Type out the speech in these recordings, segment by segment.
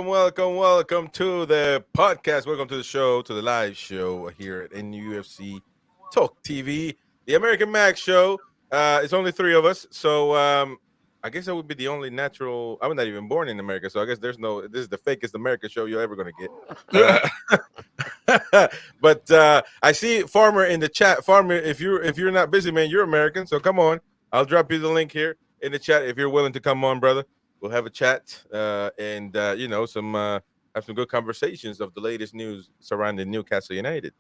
welcome to the podcast. Welcome to the show, to the live show here at NUFC Talk TV, the American Max Show. It's only three of us, so I guess I would be the only natural. I'm not even born in America, so I guess there's no. This is the fakest American show you're ever gonna get. But I see Farmer in the chat. Farmer, if you're not busy, man, you're American, so come on. I'll drop you the link here in the chat if you're willing to come on, brother. We'll have a chat and have some good conversations of the latest news surrounding Newcastle United.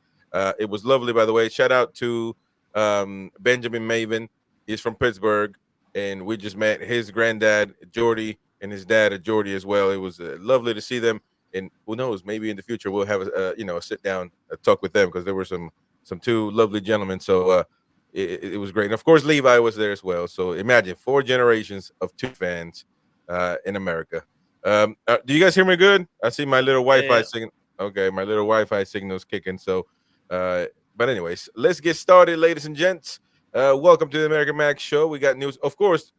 It was lovely, by the way. Shout out to Benjamin Maven. He's from Pittsburgh, and we just met his granddad Jordy and his dad Jordy as well. It was lovely to see them, and who knows, maybe in the future we'll have a sit down talk with them, because there were some two lovely gentlemen. So it was great, and of course Levi was there as well. So imagine 4 generations of two fans in America. Do you guys hear me good? I see my little Wi-Fi signal. Okay, my little Wi-Fi signal's kicking. So, but anyways, let's get started, ladies and gents. Welcome to the American Max Show. We got news, of course.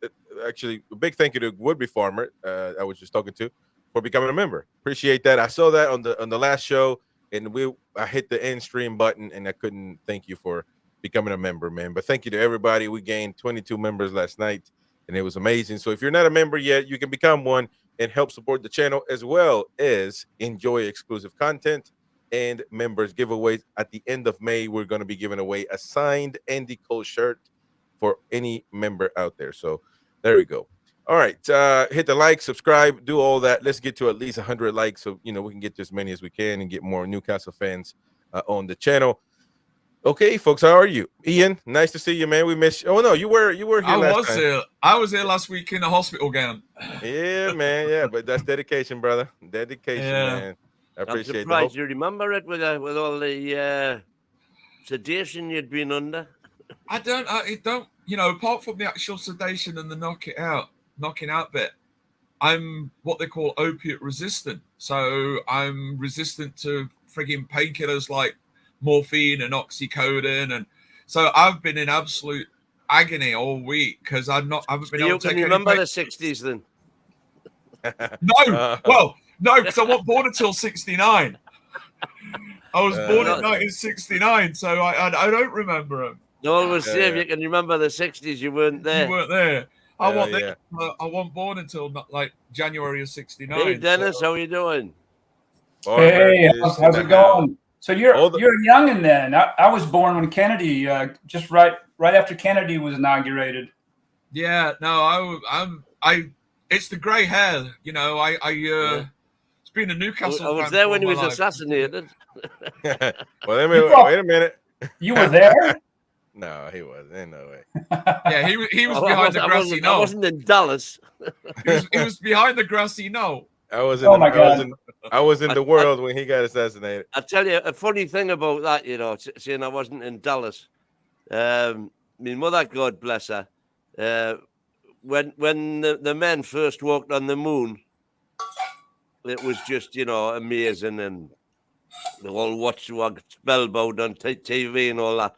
Actually, a big thank you to Woodby Farmer. I was just talking to, for becoming a member. Appreciate that. I saw that on the last show, and I hit the end stream button, and I couldn't thank you for becoming a member, man. But thank you to everybody. We gained 22 members last night, and it was amazing. So if you're not a member yet, you can become one and help support the channel, as well as enjoy exclusive content and members giveaways. At the end of May, we're going to be giving away a signed Andy Cole shirt for any member out there. So there we go. All right, hit the like, subscribe, do all that. Let's get to at least 100 likes, so we can get to as many as we can and get more Newcastle fans on the channel. Okay, folks, how are you? Ian, nice to see you, man. We missed you. Oh, no, you were here last time. I was here last week in the hospital gown. Yeah, man, yeah, but that's dedication, brother. Dedication, man. I appreciate it. I'm surprised you remember it with all the sedation you'd been under. I don't, apart from the actual sedation and the knocking out bit, I'm what they call opiate resistant. So I'm resistant to frigging painkillers like morphine and oxycodone, and so I've been in absolute agony all week because I haven't been able to take any. You remember the 60s then? No, no, because I wasn't born until 69. I was born in 1969, so I don't remember them. Always say if you can remember the 60s, you weren't there. You weren't there. I wasn't born until like January of 69. Hey Dennis, how are you doing? Hey, how's it going? So you're a youngin' then. I was born when Kennedy, just right after Kennedy was inaugurated. Yeah, no, it's the grey hair. It's been a Newcastle. I was there when he was assassinated. Well, wait a minute. You were there? No, he wasn't. Ain't no way. Yeah, he was behind the grassy knoll. I wasn't in Dallas. he was behind the grassy knoll. I was in the world when he got assassinated. I tell you a funny thing about that, saying I wasn't in Dallas. My mother, God bless her, when the men first walked on the moon, it was just amazing, and the whole watchword spellbound on TV and all that.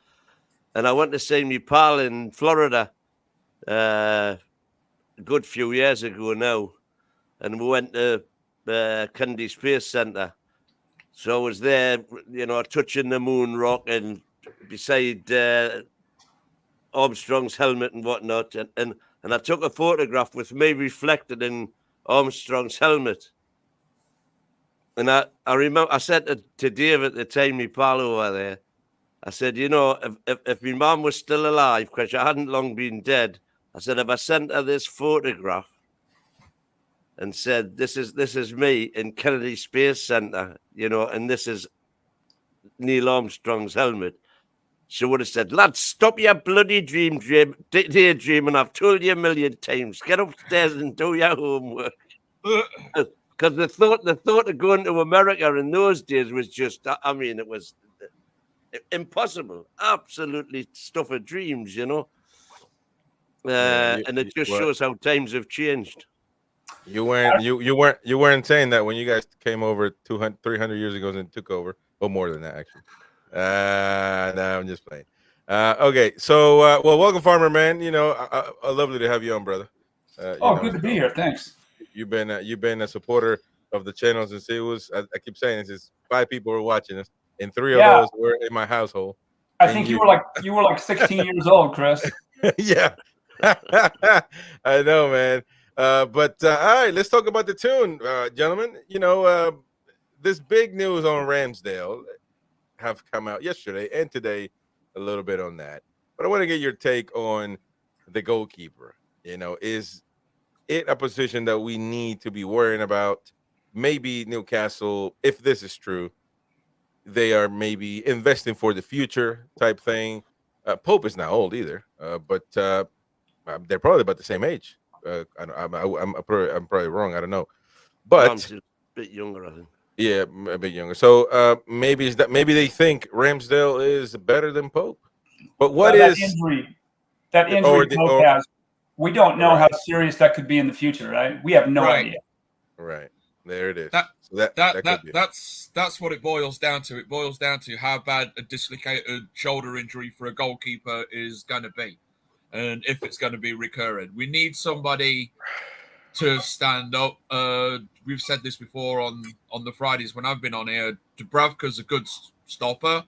And I went to see my pal in Florida a good few years ago now. And we went to Kennedy Space Center. So I was there, touching the moon rock and beside Armstrong's helmet and whatnot. And I took a photograph with me reflected in Armstrong's helmet. And I remember I said to Dave at the time, my pal over there, I said, if my mum was still alive, because she hadn't long been dead, I said, if I sent her this photograph and said, this is me in Kennedy Space Center, and this is Neil Armstrong's helmet, she would have said, lad, stop your bloody daydreaming. I've told you a million times. Get upstairs and do your homework. Because the thought of going to America in those days was just, it was impossible. Absolutely stuff of dreams, and it just shows how times have changed. You weren't saying that when you guys came over 300 years ago and took over, or more than that actually. No, I'm just playing. Okay, so welcome, Farmer man. Lovely to have you on, brother. Good to be here. Thanks. You've been a supporter of the channels, and it was. I keep saying this is 5 people were watching us, and 3 of Yeah. those were in my household. I think you were like 16 years old, Chris. Yeah, I know, man. But all right, let's talk about the tune, gentlemen. You know, this big news on Ramsdale have come out yesterday and today, a little bit on that. But I want to get your take on the goalkeeper. You know, is it a position that we need to be worrying about? Maybe Newcastle, if this is true, they are maybe investing for the future type thing. Pope is not old either, but they're probably about the same age. I'm probably wrong. I don't know, but Ramsey's a bit younger, I think. yeah, a bit younger. So maybe they think Ramsdale is better than Pope. But what is that injury Pope has? We don't know how serious that could be in the future, right? We have no idea. Right. There it is. That's what it boils down to. It boils down to how bad a dislocated shoulder injury for a goalkeeper is going to be, and if it's going to be recurring. We need somebody to stand up. We've said this before on the Fridays when I've been on here. Dubravka's a good stopper.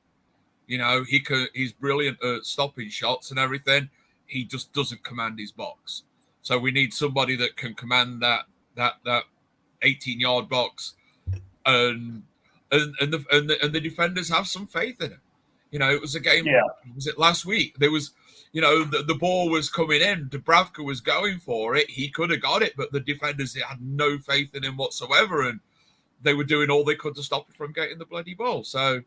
You know, he's brilliant at stopping shots and everything. He just doesn't command his box. So we need somebody that can command that 18-yard box, and the defenders have some faith in him. You know, it was a game. Yeah. Was it last week? There was, you know, the ball was coming in. Dubravka was going for it. He could have got it, but the defenders had no faith in him whatsoever, and they were doing all they could to stop him from getting the bloody ball. So,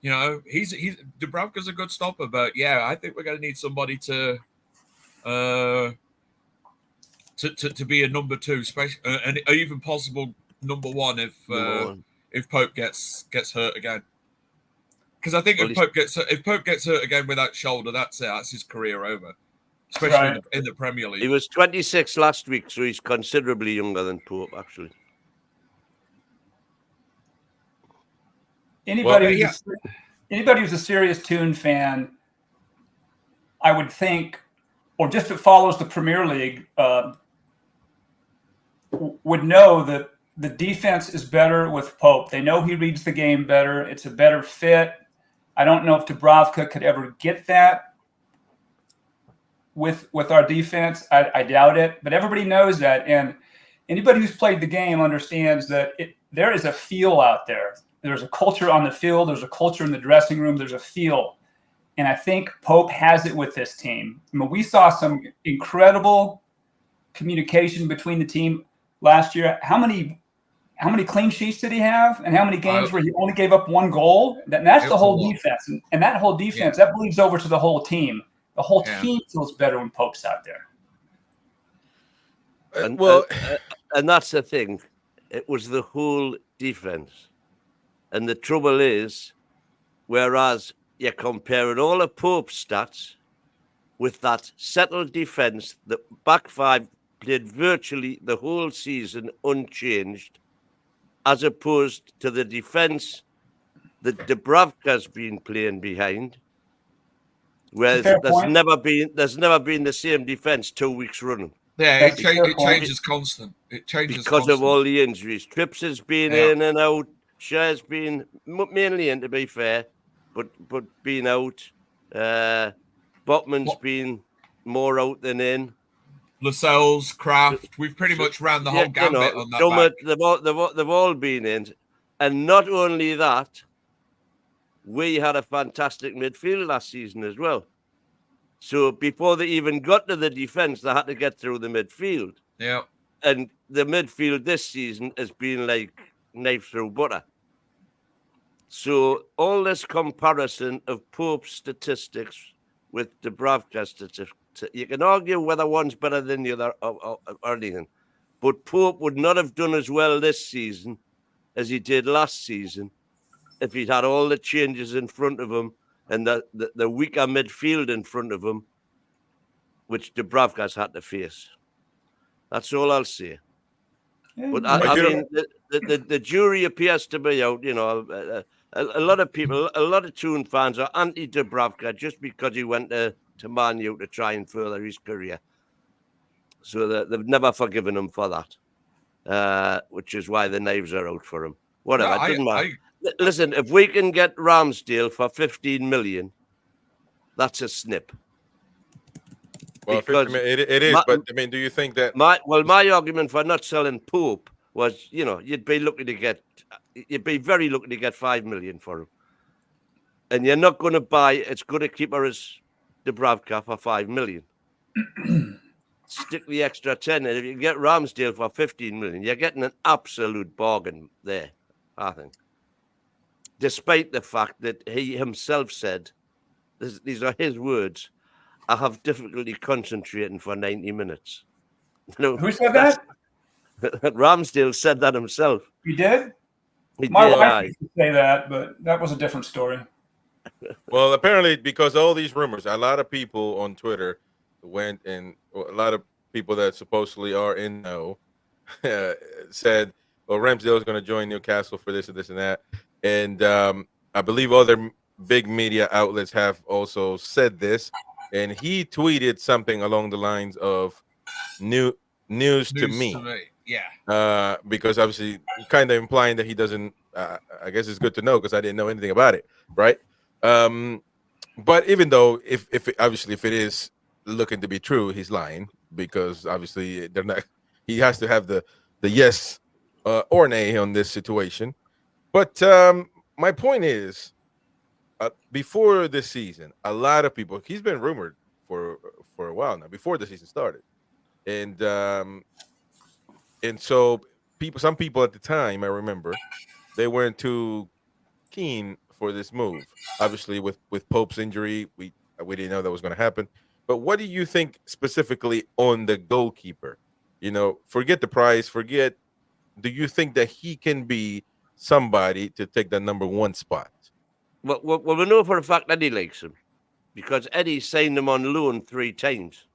you know, he's Dubravka's a good stopper, but yeah, I think we're going to need somebody to be a number 2, and even possible number 1 if Pope gets hurt again. Because I think if Pope gets hurt again with that shoulder, that's it. That's his career over, especially in the Premier League. He was 26 last week, so he's considerably younger than Pope, actually. Anybody who's a serious Toon fan, I would think, or just that follows the Premier League, would know that the defense is better with Pope. They know he reads the game better. It's a better fit. I don't know if Dubravka could ever get that with our defense. I doubt it, but everybody knows that. And anybody who's played the game understands that there is a feel out there. There's a culture on the field. There's a culture in the dressing room. There's a feel. And I think Pope has it with this team. I mean, we saw some incredible communication between the team last year. How many clean sheets did he have? And how many games where he only gave up 1 goal? That's the whole defense. And that whole defense, that bleeds over to the whole team. The whole team feels better when Pope's out there. And that's the thing. It was the whole defense. And the trouble is, whereas you're comparing all of Pope's stats with that settled defense, the back 5 played virtually the whole season unchanged, as opposed to the defense that Dubravka's been playing behind, where there's never been the same defense 2 weeks running. Yeah, it changes constant. It changes because of all the injuries. Trips has been in and out. Share's been mainly in, to be fair, but been out. Botman's been more out than in. Lascelles, Kraft, we've pretty much ran the whole gambit on that. They've all been in. And not only that, we had a fantastic midfield last season as well. So before they even got to the defence, they had to get through the midfield. Yeah. And the midfield this season has been like knife through butter. So all this comparison of Pope's statistics with Dubravka's statistics, you can argue whether one's better than the other or anything. But Pope would not have done as well this season as he did last season if he'd had all the changes in front of him and the weaker midfield in front of him, which Dubravka's had to face. That's all I'll say. But I mean, the jury appears to be out. You know, a lot of people, a lot of Toon fans are anti-Dubravka just because he went to Man U to try and further his career. So they've never forgiven him for that. which is why the knives are out for him. No, Whatever, it doesn't matter. Listen, if we can get Ramsdale for 15 million, that's a snip. Well, Because it is, but I mean, do you think that my argument for not selling Pope was, you'd be very lucky to get 5 million for him, and you're not going to buy as good a keeper as Dubravka for 5 million. Stick the extra 10, and if you get Ramsdale for 15 million, you're getting an absolute bargain there, I think. Despite the fact that he himself said, these are his words, I have difficulty concentrating for 90 minutes. Who said that? Ramsdale said that himself. He did? He My did, wife used to say that, but that was a different story. Well, apparently, because all these rumors, a lot of people on Twitter went and a lot of people that supposedly are in know said, well, Ramsdale is going to join Newcastle for this and this and that. And I believe other big media outlets have also said this. And he tweeted something along the lines of news to me. Yeah. Because obviously kind of implying that he doesn't, I guess it's good to know because I didn't know anything about it. Right. But even though if it is looking to be true, he's lying because obviously they're not. He has to have the yes or nay on this situation. But my point is, before this season, a lot of people. He's been rumored for a while now, before the season started, and so some people at the time, I remember, they weren't too keen for this move. Obviously, with Pope's injury, we didn't know that was going to happen. But what do you think specifically on the goalkeeper? Forget the price. Do you think that he can be somebody to take the number one spot? Well, we know for a fact Eddie likes him because Eddie signed him on loan 3 times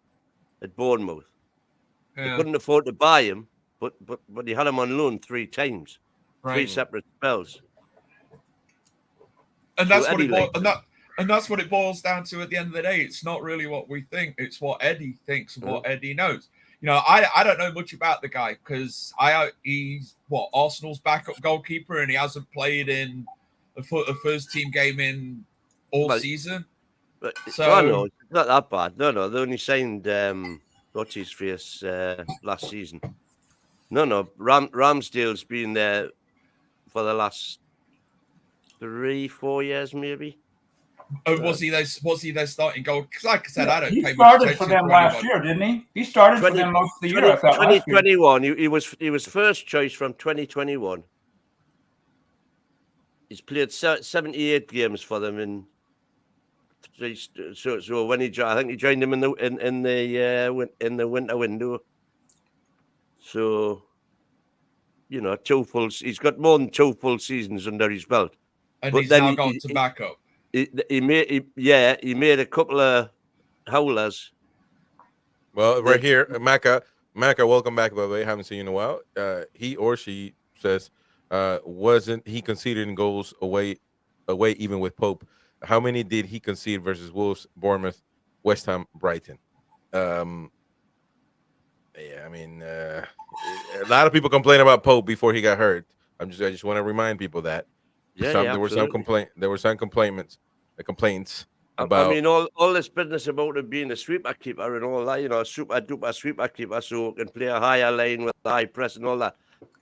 at Bournemouth. Yeah. They couldn't afford to buy him, but he had him on loan 3 times, Right. 3 separate spells. And that's So what Eddie that's what it boils down to at the end of the day. It's not really what we think; it's what Eddie thinks and what Eddie knows. I don't know much about the guy because he's Arsenal's backup goalkeeper, and he hasn't played in a first team game in all season. But, so no, it's not that bad. No, they only signed what's his face last season. No, Ramsdale's been there for the last 3-4 years, maybe. Was he their starting goal? Because, like I said, I don't. He pay started much for attention them to last anybody. year, didn't he? He started for them most of the year. I thought 2021. He was first choice from 2021. He's played 78 games for them in. So when I think he joined them in the winter window. So, 2 full. He's got more than 2 full seasons under his belt. And But he's then now gone to backup. He made a couple of howlers. Well, right here, Maka, welcome back. By the way, haven't seen you in a while. He or she says, wasn't he conceding goals away even with Pope? How many did he concede versus Wolves, Bournemouth, West Ham, Brighton? Yeah, I mean, a lot of people complain about Pope before he got hurt. I just want to remind people that. There were some complaints about. I mean, all this business about him being a sweeper keeper and all that, super duper sweeper keeper, so can play a higher line with the high press and all that.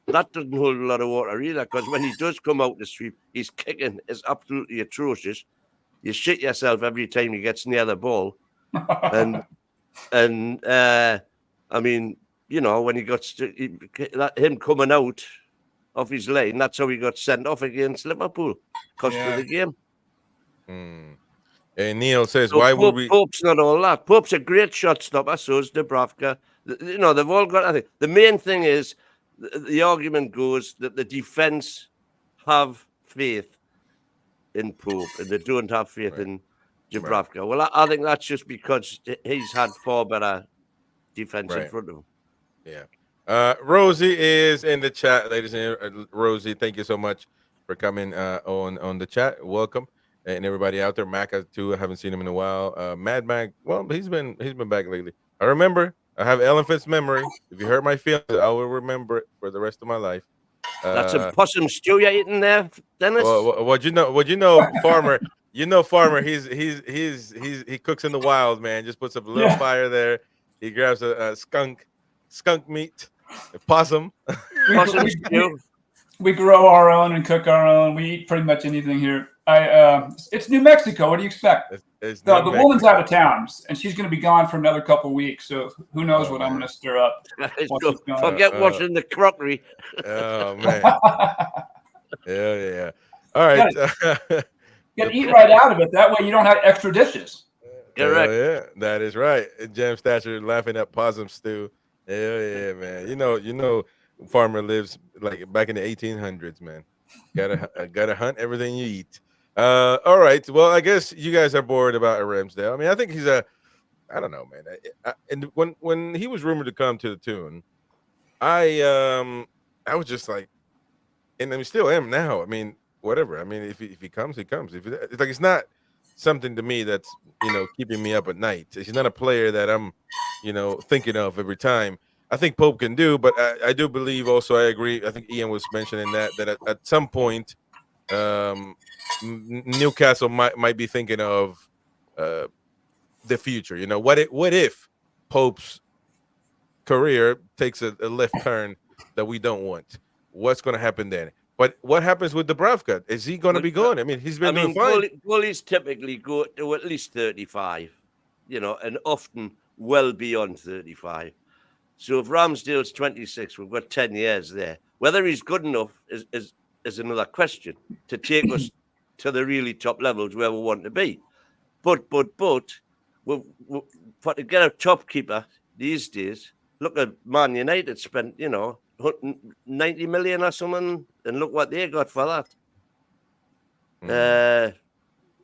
That doesn't hold a lot of water either, because when he does come out to sweep, his kicking is absolutely atrocious. You shit yourself every time he gets near the ball, and I mean, when he got him coming out of his lane, that's how he got sent off against Liverpool. Cost of the game. And Neil says, so why would we? Pope's not all that. Pope's a great shot stopper, so is Dubravka. They've all got, I think. The main thing is, the argument goes that the defence have faith in Pope and they don't have faith in Dubravka. Right. Well, I think that's just because he's had far better defence in front of him. Yeah. Rosie is in the chat, ladies and gentlemen. Rosie, thank you so much for coming on the chat. Welcome. And everybody out there, Maca too. I haven't seen him in a while. Mad Mag, well, he's been back lately. I remember I have elephant's memory. If you hurt my feelings, I will remember it for the rest of my life. That's a possum stew you're eating there, Dennis. What you know, Farmer. You know, Farmer. He cooks in the wild, man. Just puts up a little fire there. He grabs a skunk meat, a possum. Possum stew. We grow our own and cook our own. We eat pretty much anything here. It's New Mexico. What do you expect? The woman's out of town, and she's going to be gone for another couple of weeks. So who knows what I'm going to stir up? Forget washing the crockery. Oh man. Yeah. All right. You got to eat right out of it. That way you don't have extra dishes. Correct. Yeah, that is right. Jam Stature laughing at possum stew. Hell yeah, man. You know, Farmer lives like back in the 1800s, man. Gotta hunt everything you eat. All right. Well, I guess you guys are bored about Ramsdale. I mean, I think he's I don't know, man. And when he was rumored to come to the Tune, I was just like, and I still am now. I mean, whatever. I mean, if he comes, he comes. It's like, it's not something to me that's keeping me up at night. He's not a player that I'm thinking of every time. I think Pope can do, but I do believe also, I agree. I think Ian was mentioning that at some point, Newcastle might be thinking of the future. What if Pope's career takes a left turn that we don't want? What's going to happen then? But what happens with Dubravka? Is he going to be gone? I mean, he's been doing fine. Goalies typically go to at least 35, and often well beyond 35. So if Ramsdale's 26, we've got 10 years there. Whether he's good enough is another question to take us to the really top levels where we want to be. But for to get a top keeper these days, look at Man United spent, 90 million or something, and look what they got for that.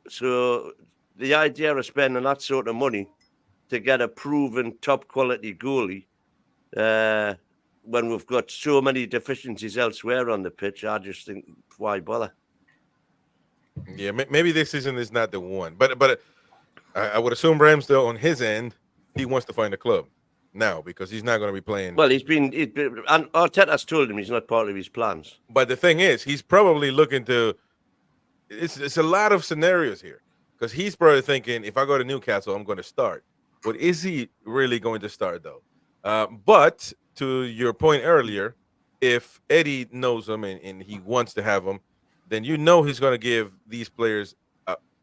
So the idea of spending that sort of money to get a proven top quality goalie, when we've got so many deficiencies elsewhere on the pitch, I just think, why bother? Yeah, maybe this season is not the one, but I would assume Ramsdale on his end, he wants to find a club now because he's not going to be playing. Well, and Arteta's told him he's not part of his plans. But the thing is, he's probably looking to. It's a lot of scenarios here because he's probably thinking, if I go to Newcastle, I'm going to start. But is he really going to start though? But to your point earlier, if Eddie knows him and he wants to have him, then he's going to give these players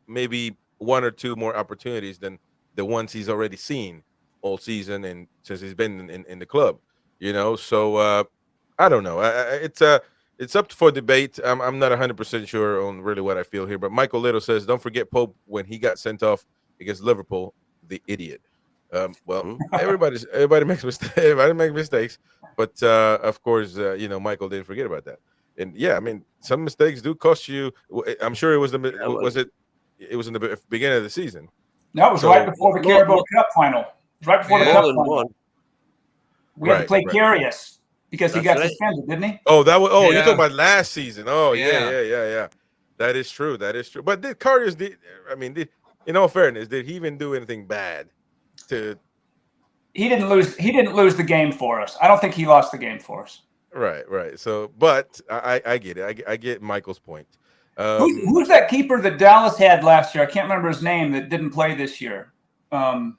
maybe one or two more opportunities than the ones he's already seen all season and since he's been in the club. So I don't know. It's up for debate. I'm not 100% sure on really what I feel here. But Michael Little says, don't forget Pope when he got sent off against Liverpool, the idiot. Well, everybody makes mistakes. Everybody makes mistakes, but of course, Michael didn't forget about that. And yeah, I mean, some mistakes do cost you. I'm sure it was It was in the beginning of the season. No, it was right before the Carabao Cup final. It was right before the Cup final. We had to play Karius because he got suspended, didn't he? Oh, that was. Oh, you're talking about last season. Oh, yeah. That is true. But did Karius? In all fairness, did he even do anything bad? He didn't lose the game for us. I don't think he lost the game for us. Right. So, but I get it. I get Michael's point. Who's that keeper that Dallas had last year? I can't remember his name that didn't play this year. Dallas.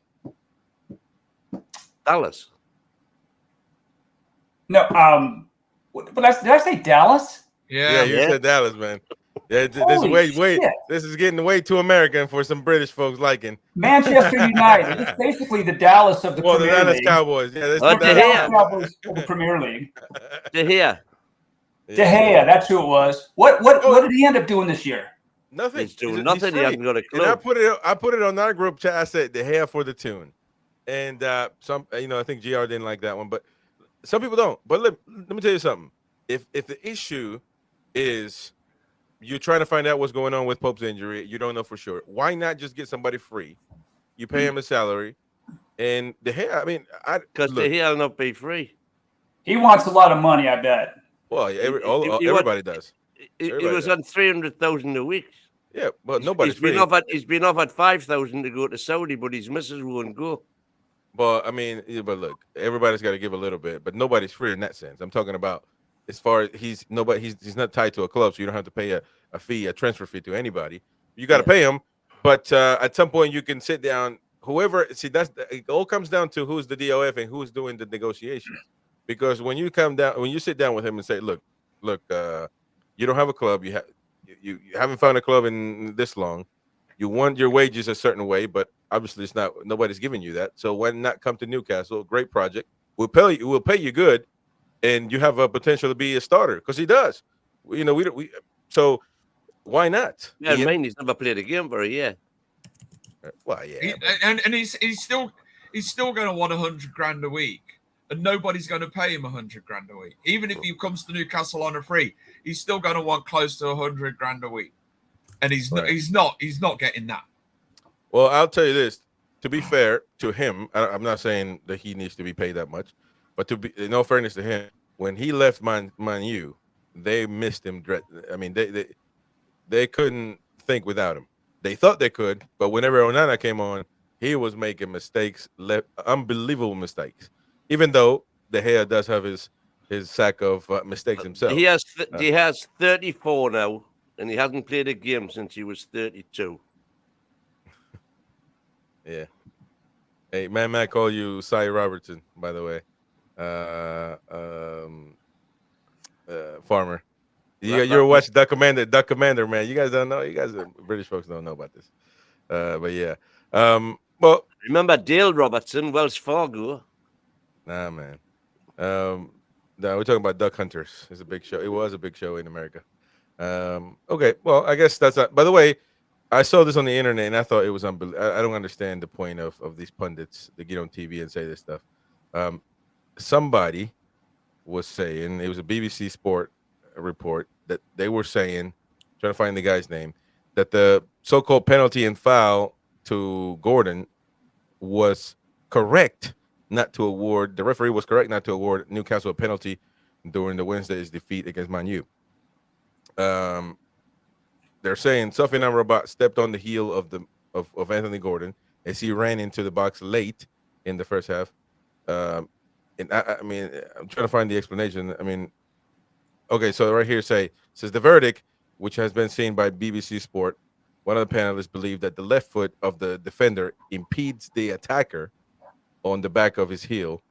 No. But did I say Dallas? Yeah, you said Dallas, man. Yeah, this is getting way too American for some British folks liking. Manchester United. It's basically the Dallas of the Premier League. The Dallas Cowboys. Yeah, the Dallas Cowboys of the Premier League. De Gea. De Gea, that's who it was. What did he end up doing this year? Nothing. He's doing nothing. He hasn't got a clue. And I put it on our group chat. I said De Gea for the Tune, and some I think GR didn't like that one, but some people don't. But let me tell you something. If the issue is you're trying to find out what's going on with Pope's injury, you don't know for sure. Why not just get somebody free? You pay him a salary, and De Gea. I mean, because De Gea will not be free. He wants a lot of money, I bet. Well, everybody does. He was on 300,000 a week. Yeah, but nobody's free. He's been offered 5,000 to go to Saudi, but his missus won't go. But I mean, but look, everybody's got to give a little bit, but nobody's free in that sense. I'm talking about as far as he's not tied to a club, so you don't have to pay a fee, a transfer fee to anybody. You got to pay him, but at some point you can sit down. Whoever it all comes down to who's the DOF and who's doing the negotiations. Because when you sit down with him and say, look, you don't have a club, you haven't found a club in this long. You want your wages a certain way, but obviously it's not. Nobody's giving you that. So why not come to Newcastle? Great project. We'll pay you good, and you have a potential to be a starter because he does. So why not? Yeah, I mean, he's never played a game for a year. Well, yeah, and he's still going to want 100 grand a week, and nobody's going to pay him 100 grand a week. Even if he comes to Newcastle on a free, he's still going to want close to 100 grand a week. And he's not getting that. Well, I'll tell you this. To be fair to him, I'm not saying that he needs to be paid that much, but to be in all fairness to him, when he left Man U, they missed him. I mean, they couldn't think without him. They thought they could, but whenever Onana came on, he was making mistakes, unbelievable mistakes. Even though De Gea does have his sack of mistakes himself. He has 34 now. And he hasn't played a game since he was 32. Yeah. Hey, man, Matt call you Cy Robertson, by the way. Farmer. You're watching Duck Commander, man. You guys don't know. You guys, British folks, don't know about this. But yeah. Well, remember Dale Robertson, Wells Fargo? Nah, man. No, we're talking about Duck Hunters. It's a big show. It was a big show in America. Okay, well, I guess that's not. By the way, I saw this on the internet and I thought it was unbelievable. I don't understand the point of these pundits that get on TV and say this stuff. Somebody was saying, it was a BBC Sport report, that they were saying, trying to find the guy's name, that the so-called penalty and foul to Gordon was correct not to award. The referee was correct not to award Newcastle a penalty during the Wednesday's defeat against Man U. They're saying Sofiane Amrabat stepped on the heel of Anthony Gordon as he ran into the box late in the first half. And I mean, I'm trying to find the explanation. I mean, okay, so right here says the verdict, which has been seen by BBC Sport, one of the panelists believed that the left foot of the defender impedes the attacker on the back of his heel,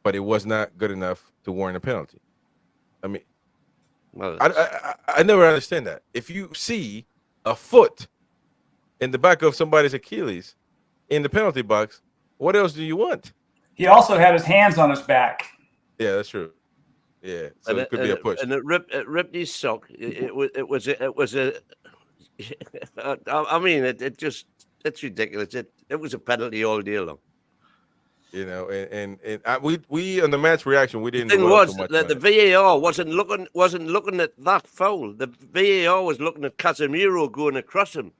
but it was not good enough to warrant a penalty. I mean, well, I never understand that. If you see a foot in the back of somebody's Achilles in the penalty box, what else do you want? He also had his hands on his back. Yeah, that's true. Yeah, so it could be a push. And it ripped his sock. It was a. I mean, it's ridiculous. It was a penalty all day long. You know, and we on the match reaction, we didn't. The thing was that the VAR wasn't looking at that foul. The VAR was looking at Casemiro going across him,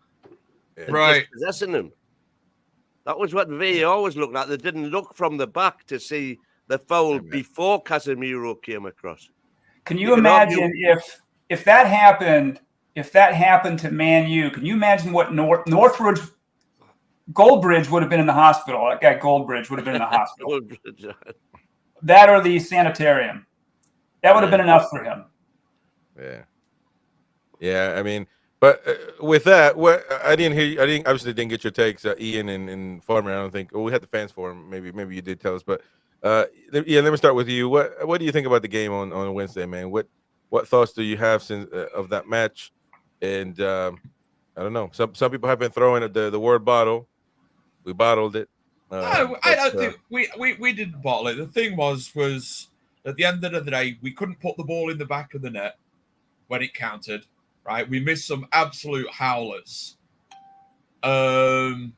right, possessing him. That was what VAR was looking at. They didn't look from the back to see the foul before Casemiro came across. Can you imagine if that happened? If that happened to Man U, can you imagine what Northridge? Goldbridge would have been in the hospital. That guy Goldbridge would have been in the hospital. That or the sanitarium. That would have been enough for him. Yeah. I mean, but with that, I didn't hear. Obviously didn't get your takes, Ian and Farmer. I don't think. Well, we had the fans forum. Maybe you did tell us. But Ian, let me start with you. What do you think about the game on Wednesday, man? What thoughts do you have of that match? And I don't know. Some people have been throwing the word bottle. We bottled it. No, I don't think we didn't bottle it. The thing was at the end of the day, we couldn't put the ball in the back of the net when it counted. Right, we missed some absolute howlers, and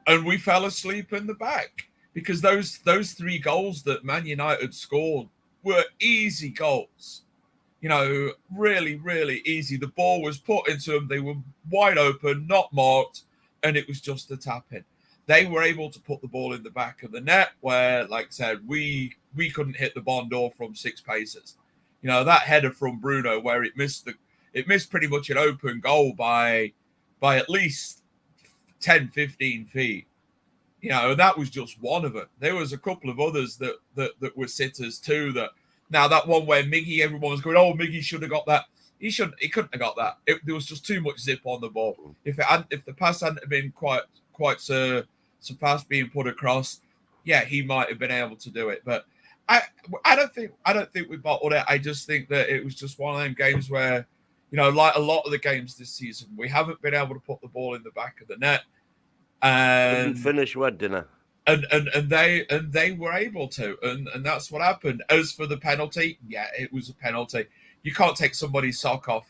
we fell asleep in the back because those 3 goals that Man United scored were easy goals. You know, really, really easy. The ball was put into them. They were wide open, not marked. And it was just a tap in. They were able to put the ball in the back of the net where, like I said, we couldn't hit the barn door from 6 paces. You know, that header from Bruno where it missed pretty much an open goal by at least 10, 15 feet. That was just one of them. There was a couple of others that were sitters too. Now that one where Miggy, everyone was going, "Oh, Miggy should have got that." He couldn't have got that. There was just too much zip on the ball. If the pass hadn't been quite so fast being put across, yeah, he might have been able to do it. But I don't think we bottled it. I just think that it was just one of them games where, like a lot of the games this season, we haven't been able to put the ball in the back of the net. And finish what dinner. And they were able to, and that's what happened. As for the penalty, yeah, it was a penalty. You can't take somebody's sock off,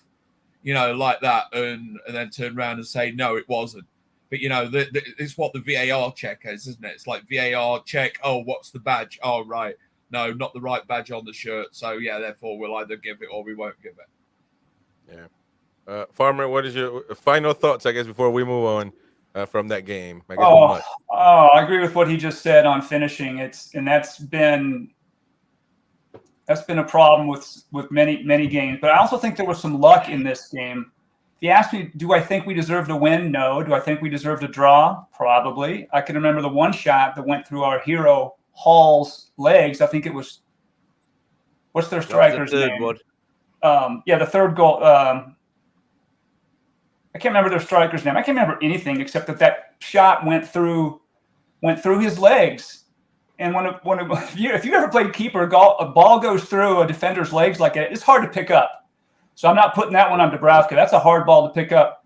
like that, and then turn around and say no, it wasn't. But it's what the VAR check is, isn't it? It's like VAR check. Oh, what's the badge? Oh, right, no, not the right badge on the shirt. So yeah, therefore we'll either give it or we won't give it. Yeah, Farmer, what is your final thoughts? I guess before we move on. From that game. I agree with what he just said on finishing. That's been a problem with many games. But I also think there was some luck in this game. If you ask me, do I think we deserved to win? No. Do I think we deserved a draw? Probably. I can remember the one shot that went through our hero Hall's legs. I think it was, what's their striker's name? The third goal. I can't remember their striker's name. I can't remember anything except that shot went through his legs. And if you ever played keeper, a ball goes through a defender's legs like that, it's hard to pick up. So I'm not putting that one on Dubravka. That's a hard ball to pick up.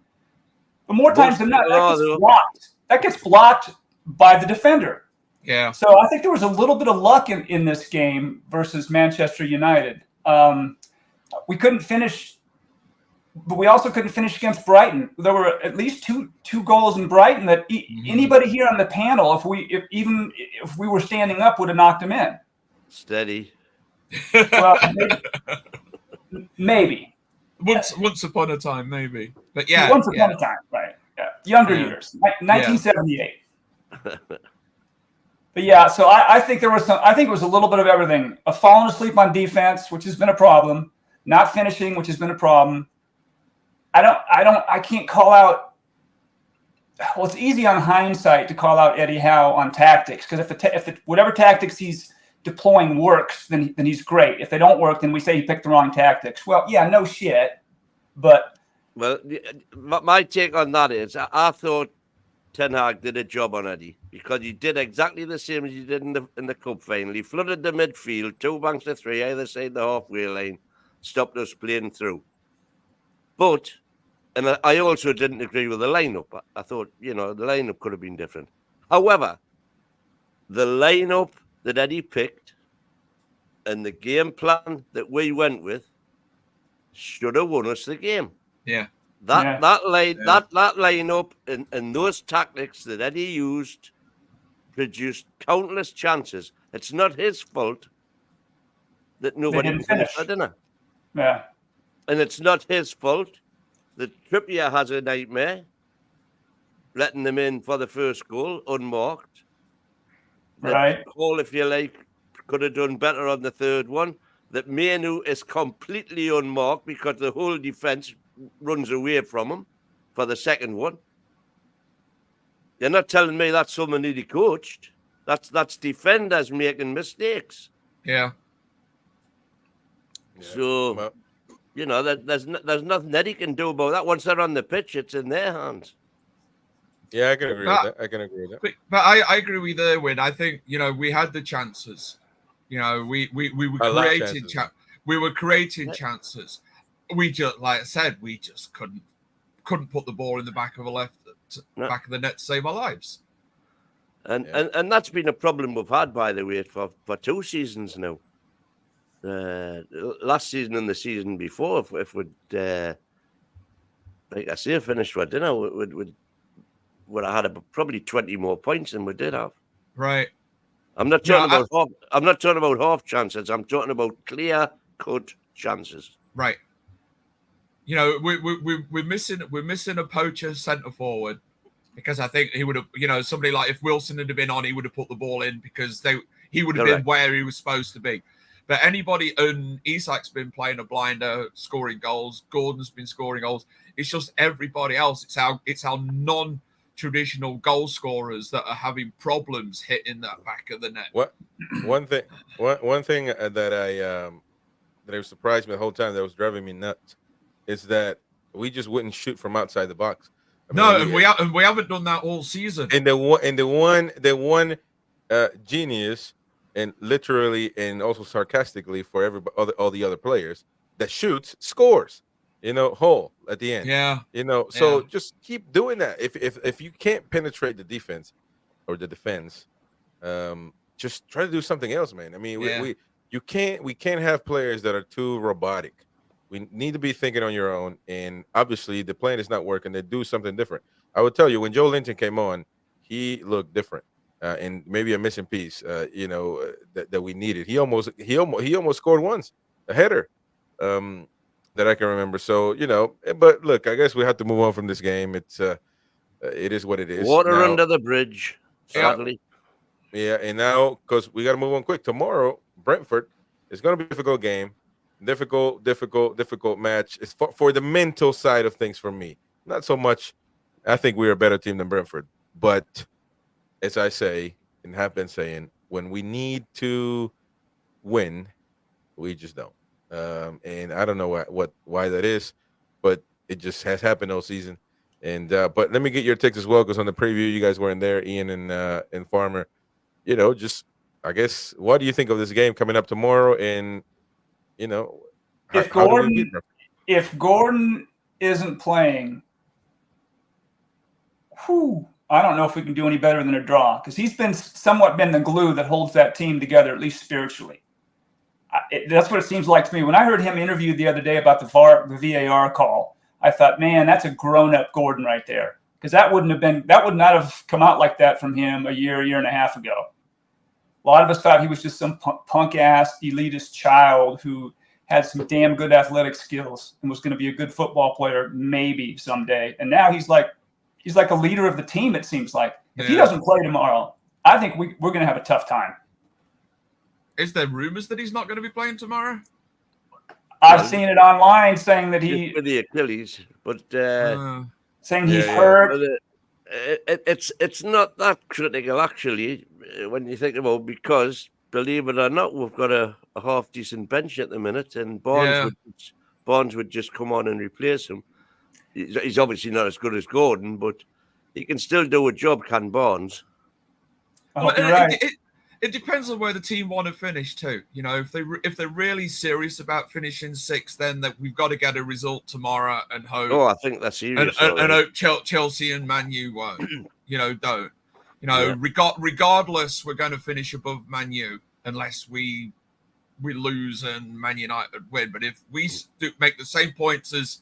But more times than not, that gets blocked. That gets blocked by the defender. Yeah. So I think there was a little bit of luck in this game versus Manchester United. We couldn't finish. But we also couldn't finish against Brighton. There were at least two goals in Brighton that anybody here on the panel, if we were standing up, would have knocked them in. Steady. Well, maybe. Once upon a time, maybe. But yeah. Once upon a time, right? Yeah. Younger years, 1978. But yeah, so I think there was I think it was a little bit of everything. Falling asleep on defense, which has been a problem. Not finishing, which has been a problem. I can't call out. Well, it's easy on hindsight to call out Eddie Howe on tactics, because if whatever tactics he's deploying works, then he's great. If they don't work, then we say he picked the wrong tactics. Well, yeah, no shit. But my take on that is, I thought Ten Hag did a job on Eddie, because he did exactly the same as he did in the cup final. He flooded the midfield, 2 banks of 3, either side the halfway line, stopped us playing through. But. And I also didn't agree with the lineup. I thought, the lineup could have been different. However, the lineup that Eddie picked and the game plan that we went with should have won us the game. Yeah. That lineup and those tactics that Eddie used produced countless chances. It's not his fault that nobody finished for dinner. Yeah. And it's not his fault that Trippier has a nightmare, letting them in for the first goal, unmarked. Right. Hall, if you like, could have done better on the third one. That Manu is completely unmarked because the whole defence runs away from him for the second one. You're not telling me that's someone that he coached. That's defenders making mistakes. Yeah. So... there's nothing that he can do about that. Once they're on the pitch, it's in their hands. Yeah, I can agree with that. But I agree with Erwin. I think, we had the chances. We were creating chances. We just, like I said, we just couldn't put the ball in the back of back of the net to save our lives. And that's been a problem we've had, by the way, for 2 seasons now. Last season and the season before, if we'd, like I say, finished with dinner, would have had probably 20 more points than we did have. Right. I'm not talking about half chances. I'm talking about clear cut chances. Right. We're missing a poacher centre forward, because I think he would have, somebody like, if Wilson had been on, he would have put the ball in, because he would have been where he was supposed to be. But anybody, and Isak's been playing a blinder, scoring goals. Gordon's been scoring goals. It's just everybody else. It's our traditional goal scorers that are having problems hitting that back of the net. One thing that surprised me the whole time that was driving me nuts is that we just wouldn't shoot from outside the box. We haven't done that all season. And the one genius, and literally and also sarcastically for all the other players that shoots scores. Hole at the end. Yeah. So just keep doing that. If you can't penetrate the defense or the defense, just try to do something else, man. I mean, we can't have players that are too robotic. We need to be thinking on your own, and obviously the plan is not working. They do something different. I would tell you, when Joe Linton came on, he looked different, and maybe a missing piece. That we needed. He almost scored once, a header, that I can remember. So but look, I guess we have to move on from this game. It is what it is. Water under the bridge, sadly. Yeah, and now because we got to move on quick. Tomorrow, Brentford is going to be a difficult game. Difficult match. It's for the mental side of things for me. Not so much. I think we're a better team than Brentford. But as I say and have been saying, when we need to win, we just don't. And I don't know why that is, but it just has happened all season. And but let me get your takes as well, because on the preview you guys weren't there, Ian and Farmer. Just I guess, what do you think of this game coming up tomorrow? And if Gordon isn't playing, I don't know if we can do any better than a draw, because he's somewhat been the glue that holds that team together, at least spiritually. That's what it seems like to me. When I heard him interviewed the other day about the VAR call, I thought, man, that's a grown-up Gordon right there, because that would not have come out like that from him a year and a half ago. A lot of us thought he was just some punk-ass elitist child who had some damn good athletic skills and was going to be a good football player maybe someday. And now he's like a leader of the team, it seems like. If he doesn't play tomorrow, I think we're going to have a tough time. Is there rumors that he's not going to be playing tomorrow? I've seen it online saying that he with the Achilles, but saying he's hurt. It's not that critical actually when you think about it, because believe it or not, we've got a half decent bench at the minute, and Barnes would just come on and replace him. He's obviously not as good as Gordon, but he can still do a job, can Barnes? I hope you're right. It depends on where the team want to finish too. If they're really serious about finishing sixth, then we've got to get a result tomorrow and hope. Oh, I think that's serious. And hope Chelsea and Man U won't. Don't. Regardless, we're going to finish above Man U unless we lose and Man United win. But if we take the same points as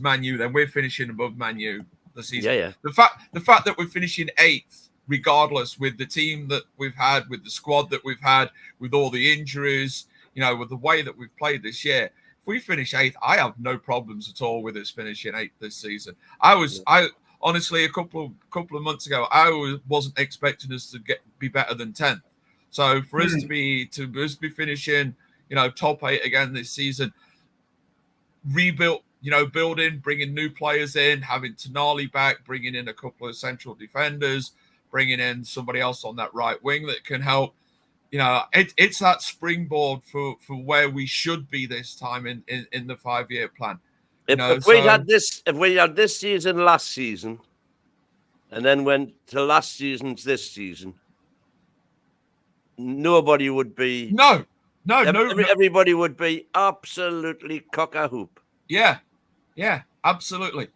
Man U, then we're finishing above Man U the season. Yeah. The fact that we're finishing eighth, regardless, with the team that we've had, with the squad that we've had, with all the injuries, with the way that we've played this year, if we finish eighth, I have no problems at all with us finishing eighth this season. I honestly, a couple of months ago, I wasn't expecting us to be better than 10th. So for us to be finishing, top 8 again this season, building, bringing new players in, having Tonali back, bringing in a couple of central defenders, bringing in somebody else on that right wing that can help. It's that springboard for where we should be this time in the 5-year plan. If we had this season last season, and then went to last season's this season, nobody would be. No. Everybody would be absolutely cock-a-hoop. Yeah, absolutely.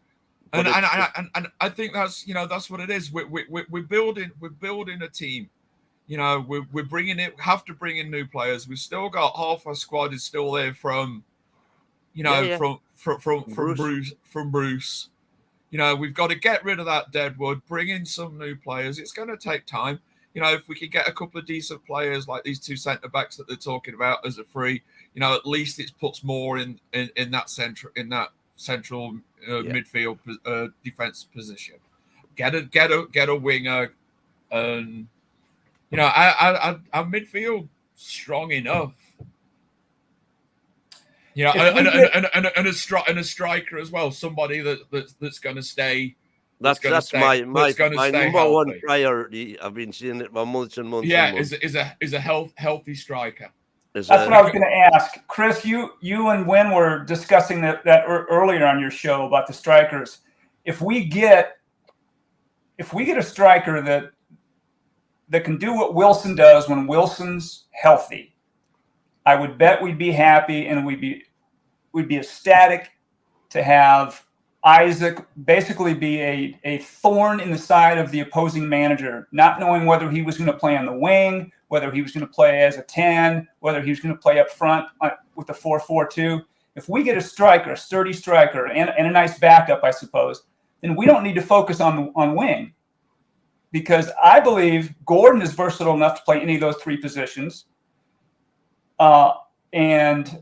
And I think that's what it is. We're building a team. We're bringing it. Have to bring in new players. We've still got half our squad is still there from Bruce. We've got to get rid of that deadwood, bring in some new players. It's going to take time. If we could get a couple of decent players like these 2 centre backs that they're talking about as a free, at least it puts more in that central midfield defense position. Get a winger, and our midfield strong enough. And a striker as well, somebody that's going to stay That's gonna that's stay, my that's gonna my stay number one healthy. priority. I've been seeing it for months and months Yeah, and months. is a healthy striker. Is That's what I was going to ask, Chris. You and Wynn were discussing that earlier on your show about the strikers. If we get a striker that can do what Wilson does when Wilson's healthy, I would bet we'd be happy and we'd be ecstatic to have Isaac basically be a thorn in the side of the opposing manager, not knowing whether he was going to play on the wing, whether he was going to play as a 10, whether he was going to play up front with the 4-4-2. If we get a striker, a sturdy striker, and a nice backup, I suppose, then we don't need to focus on wing, because I believe Gordon is versatile enough to play any of those three positions. And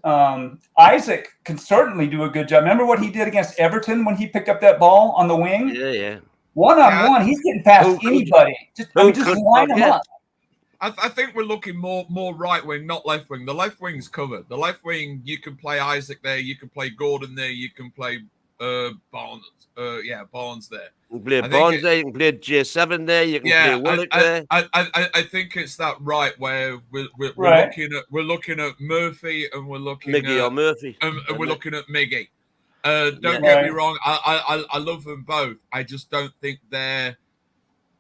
Isaac can certainly do a good job. Remember what he did against Everton when he picked up that ball on the wing? Yeah. One-on-one, he's getting past anybody. Just line him up. I think we're looking more right wing, not left wing. The left wing's covered. The left wing, you can play Isaac there, you can play Gordon there, you can play Barnes. Barnes there. You can play Barnes there, you can play J7 there, you can play Willock there. I think it's that right where we're looking at Murphy and we're looking Miggy at or Murphy. and we're looking at Miggy. Don't get me wrong, I love them both. I just don't think they're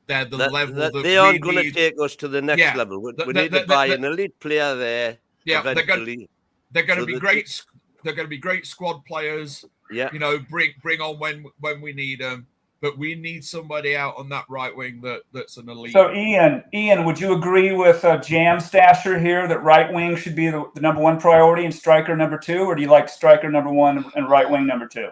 the level that they aren't going to take us to the next level. We need to buy an elite player there. Yeah, eventually. They're going to be great. They're going to be great squad players. Yeah, bring on when we need them. But we need somebody out on that right wing that's an elite. So Ian, would you agree with Jam Stasher here that right wing should be the number one priority and striker number two, or do you like striker number one and right wing number two?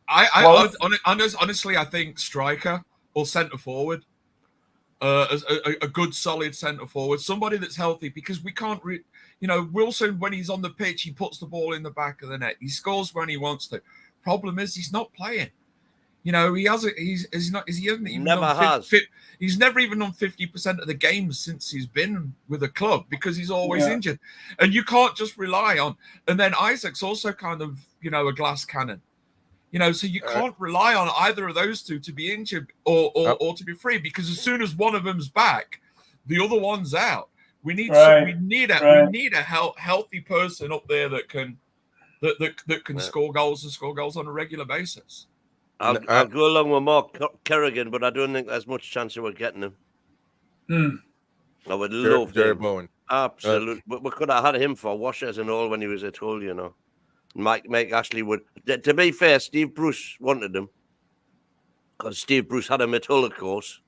Honestly, I think striker or centre forward, a good solid centre forward, somebody that's healthy, because we can't. Wilson, when he's on the pitch, he puts the ball in the back of the net. He scores when he wants to. Problem is, he's not playing. He hasn't. He's never even on 50% of the games since he's been with the club, because he's always injured, and you can't just rely on. And then Isaac's also kind of a glass cannon. So you can't rely on either of those two to be injured or to be free, because as soon as one of them's back, the other one's out. We need a healthy person up there that can score goals on a regular basis. I'll go along with Mark Kerrigan, but I don't think there's much chance of we're getting him. I would love Jerry him. Bowen. Absolutely. But we could have had him for washers and all when he was at Hull, Mike Ashley would. To be fair, Steve Bruce wanted him, because Steve Bruce had him at Hull, of course.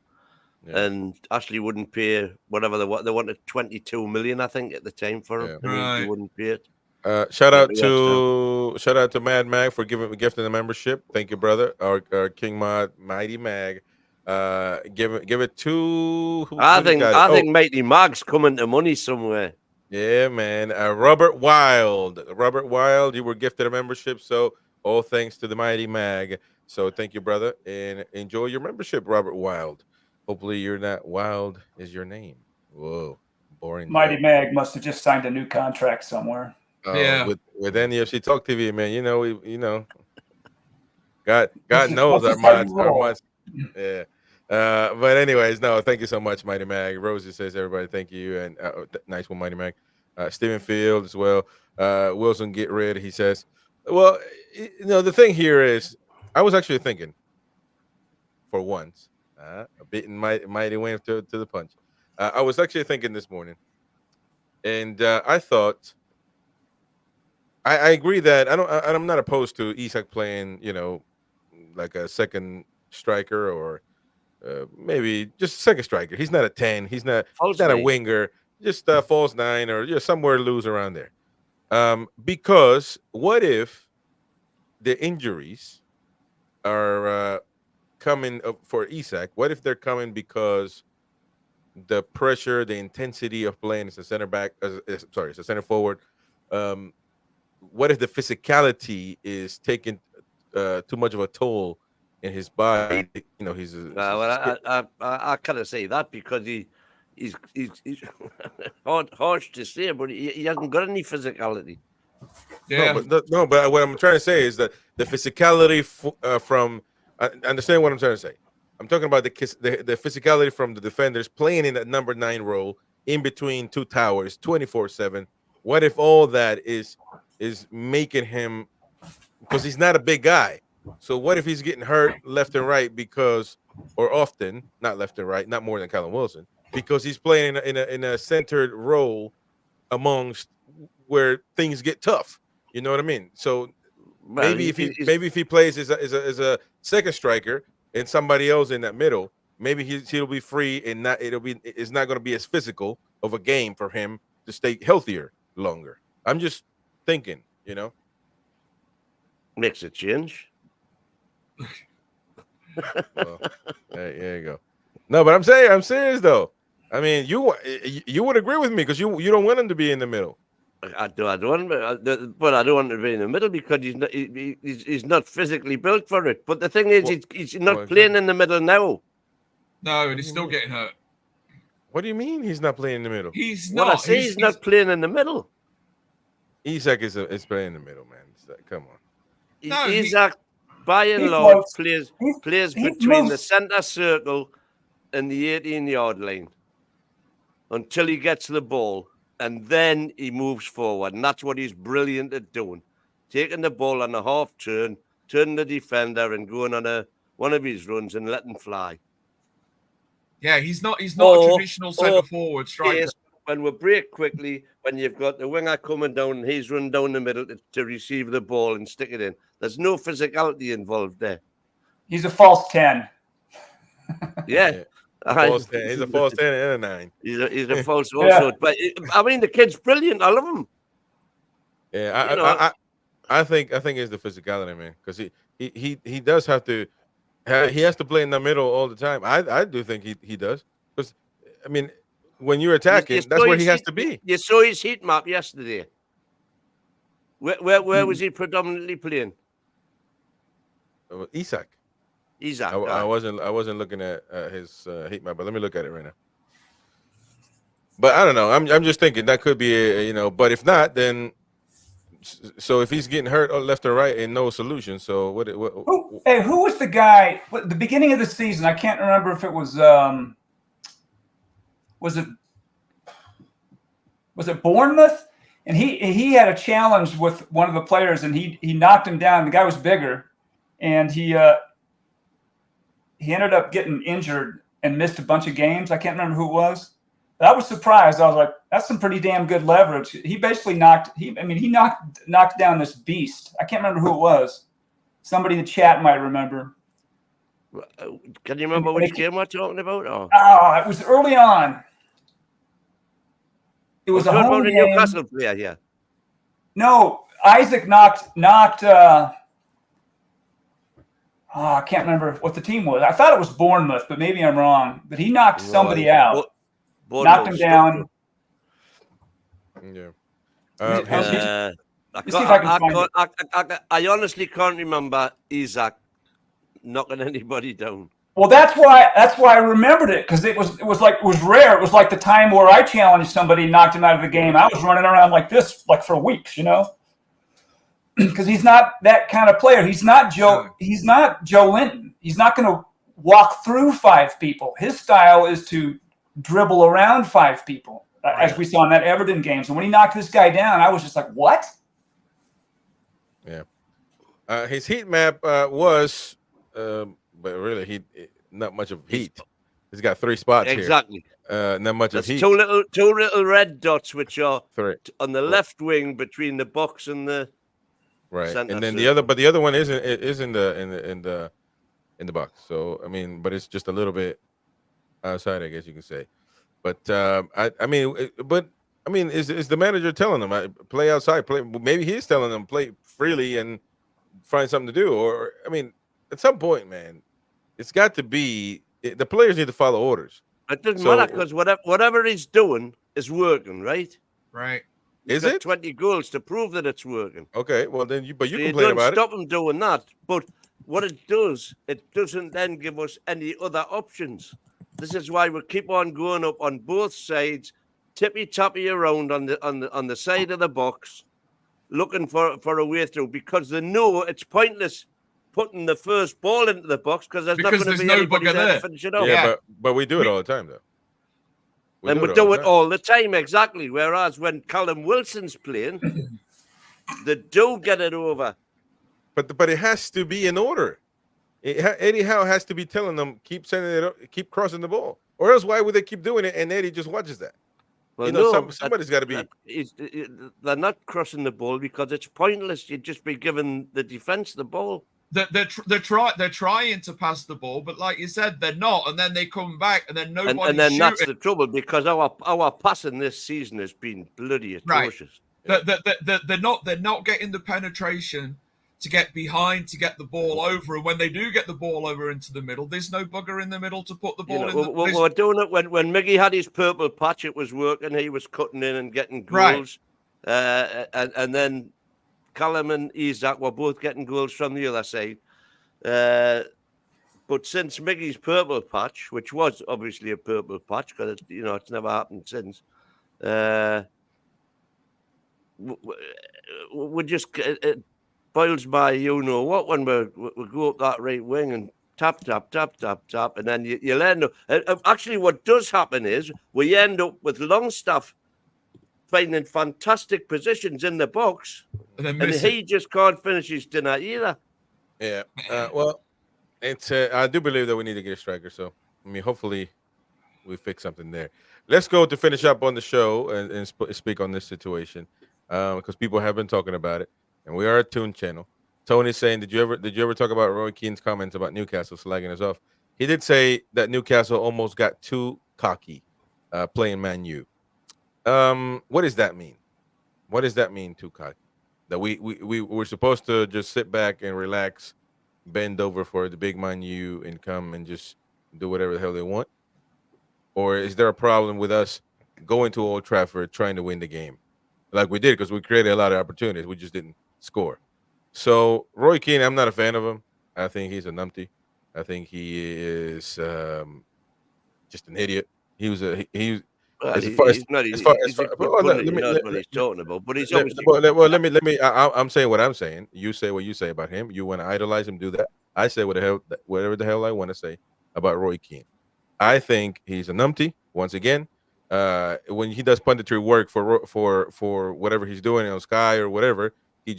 Yeah. And Ashley wouldn't pay whatever they wanted, 22 million, I think, at the time for him. Yeah. He wouldn't pay it. Shout out to Mad Mag for gifting the membership. Thank you, brother. Our King Mod Mighty Mag. Give it to. I think Mighty Mag's coming to money somewhere. Yeah, man. Robert Wild, you were gifted a membership. So all thanks to the Mighty Mag. So thank you, brother, and enjoy your membership, Robert Wild. Hopefully you're not wild is your name. Whoa, boring. Mighty Mag must have just signed a new contract somewhere. With NEFC Talk TV, man. God knows our mods. Yeah. But anyways, no, thank you so much, Mighty Mag. Rosie says, everybody, thank you. And nice one, Mighty Mag. Stephen Field as well. Wilson, get ready, he says. Well, the thing here is, I was actually thinking, for once, a beating mighty win to the punch. I was actually thinking this morning, and I thought, I agree that I'm not opposed to Isak playing, like a second striker or maybe just a second striker. He's not a 10. He's not a winger. Just false 9 or somewhere loose around there. Because what if the injuries are coming up for Isak? What if they're coming because the pressure, the intensity of playing as a center back, as a center forward? What if the physicality is taking too much of a toll in his body? I kind of say that because he's harsh to say, but he hasn't got any physicality. Yeah. But what I'm trying to say is that the physicality from. I understand what I'm trying to say. I'm talking about the physicality from the defenders playing in that number 9 role in between two towers, 24/7. What if all that is making him, because he's not a big guy. So what if he's getting hurt left and right or often, not left and right, not more than Callum Wilson, because he's playing in a centered role amongst where things get tough. You know what I mean? So Well, maybe if he plays as a second striker and somebody else in that middle, maybe he'll be free and it's not going to be as physical of a game for him to stay healthier longer. I'm just thinking, makes a change. Well, there you go. No, but I'm serious though. I mean, you would agree with me because you don't want him to be in the middle. I don't want to be in the middle because he's not physically built for it. But the thing is, he's not playing in the middle now. No, and he's still getting hurt. What do you mean he's not playing in the middle? He's not. What I say, he's not playing in the middle. Isak is playing in the middle, man. Come on. No, Isak, by and large, plays between the centre circle and the 18-yard line until he gets the ball. And then he moves forward. And that's what he's brilliant at doing. Taking the ball on a half turn, turning the defender and going on one of his runs and letting fly. Yeah, he's not a traditional centre forward striker. Yes, when we break quickly, when you've got the winger coming down and he's run down the middle to receive the ball and stick it in. There's no physicality involved there. He's a false 10. Yeah. He's a false 10 and a 9. He's a false also. But I mean, the kid's brilliant. I love him. Yeah, I think it's the physicality, man, because he does have to. He has to play in the middle all the time. I do think he does, because I mean, when you're attacking, that's where he has to be. You saw his heat map yesterday. Where was he predominantly playing? Isak. I wasn't looking at his heat map, but let me look at it right now. But I don't know. I'm just thinking that could be But if not, then so if he's getting hurt left or right and no solution, so what? Who was the guy? The beginning of the season, I can't remember if it was it Bournemouth? And he had a challenge with one of the players, and he knocked him down. The guy was bigger, and he ended up getting injured and missed a bunch of games. I can't remember who it was. But I was surprised. I was like, that's some pretty damn good leverage. He basically knocked down this beast. I can't remember who it was. Somebody in the chat might remember. Can you remember which game we're talking about? Oh, it was early on. It was a home game. Newcastle player, yeah. No, Isaac knocked I can't remember what the team was. I thought it was Bournemouth, but maybe I'm wrong. But he knocked somebody out, knocked him down. Yeah. I honestly can't remember Isak knocking anybody down. Well, that's why I remembered it, because it was rare. It was like the time where I challenged somebody and knocked him out of the game. I was running around like this, like for weeks, because he's not that kind of player. He's not Joe Linton. He's not going to walk through 5 people. His style is to dribble around 5 people, as we saw in that Everton game. So when he knocked this guy down, I was just like, what? Yeah. His heat map was, but really, not much of heat. He's got 3 spots here. Exactly. Not much of heat. Two little red dots, which are on the left wing between the box and the center. And then the other one is in the box. So I mean, but it's just a little bit outside, I guess you can say. But is the manager telling them play outside? Play? Maybe he's telling them play freely and find something to do. Or I mean, at some point, man, it's got to be the players need to follow orders. It doesn't matter, because whatever he's doing is working, right? Right. He's got 20 goals to prove that it's working. Okay, well then you complain about it. Stop him doing that. But what it doesn't then give us any other options. This is why we keep on going up on both sides, tippy-tappy around on the side of the box, looking for a way through because they know it's pointless putting the first ball into the box because there's not going to be no anybody bugger there to there. finish it off. Yeah, but we do it all the time, though. We do it all the time, exactly. Whereas when Callum Wilson's playing, they do get it over. But it has to be in order. Eddie Howe has to be telling them keep sending it up, keep crossing the ball, or else why would they keep doing it? And Eddie just watches that. Well, somebody's got to be. They're not crossing the ball because it's pointless. You'd just be giving the defense the ball. They're trying to pass the ball, but like you said, they're not. And then they come back, and then nobody's and then shooting. That's the trouble because our passing this season has been bloody atrocious. Right. They're not getting the penetration to get behind to get the ball over, and when they do get the ball over into the middle, there's no bugger in the middle to put the ball in. We're doing it when Miggy had his purple patch. It was working. He was cutting in and getting goals, and then Callum and Isaac were both getting goals from the other side. But since Miggy's purple patch, which was obviously a purple patch because it's never happened since, we just it boils my what when we go up that right wing and tap, and then you'll end up. Actually, what does happen is we end up with Longstaff finding fantastic positions in the box, and he just can't finish his dinner either. Yeah. Well, it's. I do believe that we need to get a striker. So, I mean, hopefully, we fix something there. Let's go to finish up on the show and speak on this situation because people have been talking about it, and we are a Toon channel. Tony's saying, did you ever talk about Roy Keane's comments about Newcastle slagging us off? He did say that Newcastle almost got too cocky playing Man U. What does that mean? What does that mean, too cocky? That we're supposed to just sit back and relax, bend over for the big Man U and come and just do whatever the hell they want? Or is there a problem with us going to Old Trafford trying to win the game like we did because we created a lot of opportunities, we just didn't score? So Roy Keane, I'm not a fan of him. I think he's a numpty. I think he is just an idiot. He was a he. Well, he's not what he's talking about, but he's obviously. Let me. I'm saying what I'm saying. You say what you say about him. You want to idolize him, do that. I say whatever the hell I want to say about Roy Keane. I think he's a numpty. Once again, when he does punditry work for whatever he's doing on Sky or whatever, he